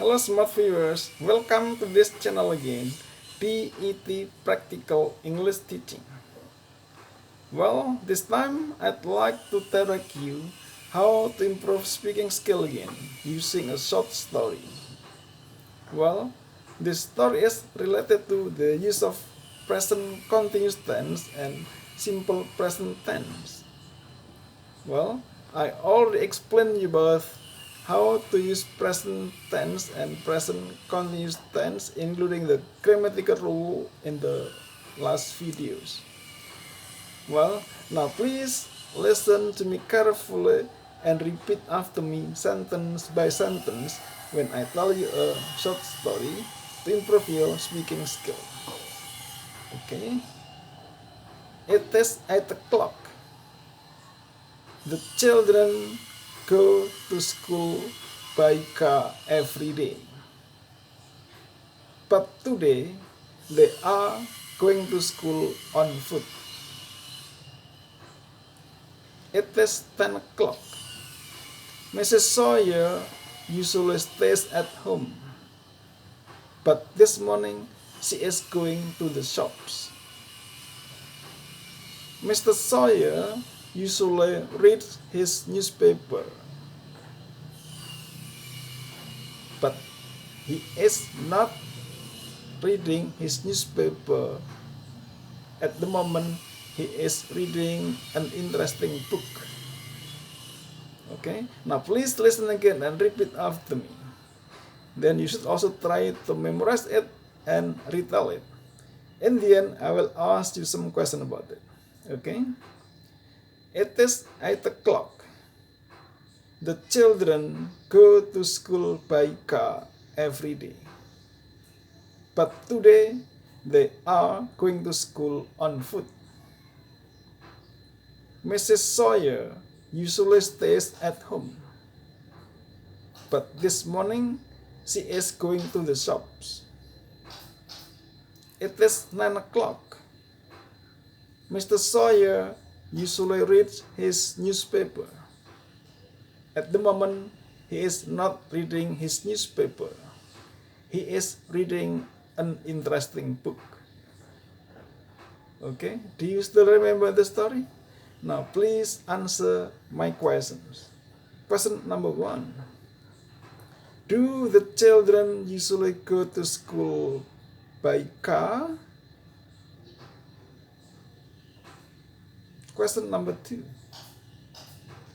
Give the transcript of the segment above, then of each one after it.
Hello smart viewers, welcome to this channel again, DET Practical English Teaching. Well, this time I'd like to direct you how to improve speaking skill again using a short story. Well, this story is related to the use of present continuous tense and simple present tense. Well, I already explained you both how to use present tense and present continuous tense, including the grammatical rule in the last videos. Well, now please listen to me carefully and repeat after me sentence by sentence when I tell you a short story to improve your speaking skill. Okay? It is 8 o'clock. The children go to school by car every day. But today, they are going to school on foot. It is 10 o'clock. Mrs. Sawyer usually stays at home. But this morning, she is going to the shops. Mr. Sawyer usually reads his newspaper. But he is not reading his newspaper. At the moment, he is reading an interesting book. Okay, now please listen again and repeat after me. Then you should also try to memorize it and retell it. In the end, I will ask you some question about it. Okay? It is 8 o'clock. The children go to school by car every day. But today, they are going to school on foot. Mrs. Sawyer usually stays at home. But this morning, she is going to the shops. It is 9 o'clock. Mr. Sawyer usually reads his newspaper. At the moment, he is not reading his newspaper. He is reading an interesting book. Okay, do you still remember the story? Now please answer my questions. Question number 1. Do the children usually go to school by car? Question number 2.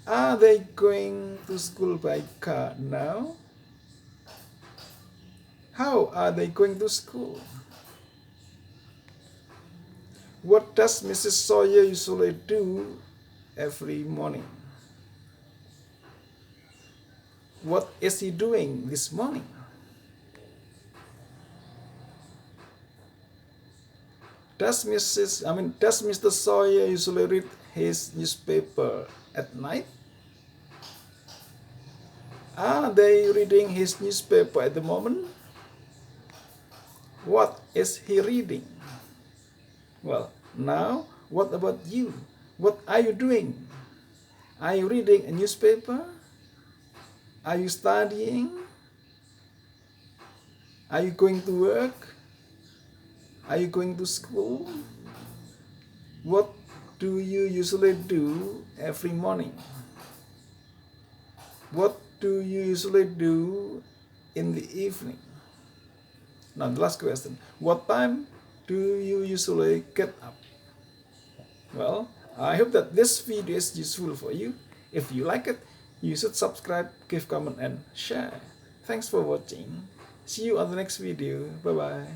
Are they going to school by car now? How are they going to school? What does Mrs. Sawyer usually do every morning? What is he doing this morning? Does Mr. Sawyer usually read his newspaper at night? Are they reading his newspaper at the moment? What is he reading? Well, now, what about you? What are you doing? Are you reading a newspaper? Are you studying? Are you going to work? Are you going to school? What do you usually do every morning? What do you usually do in the evening? Now the last question. What time do you usually get up? Well, I hope that this video is useful for you. If you like it, you should subscribe, give comment and share. Thanks for watching. See you on the next video. Bye bye.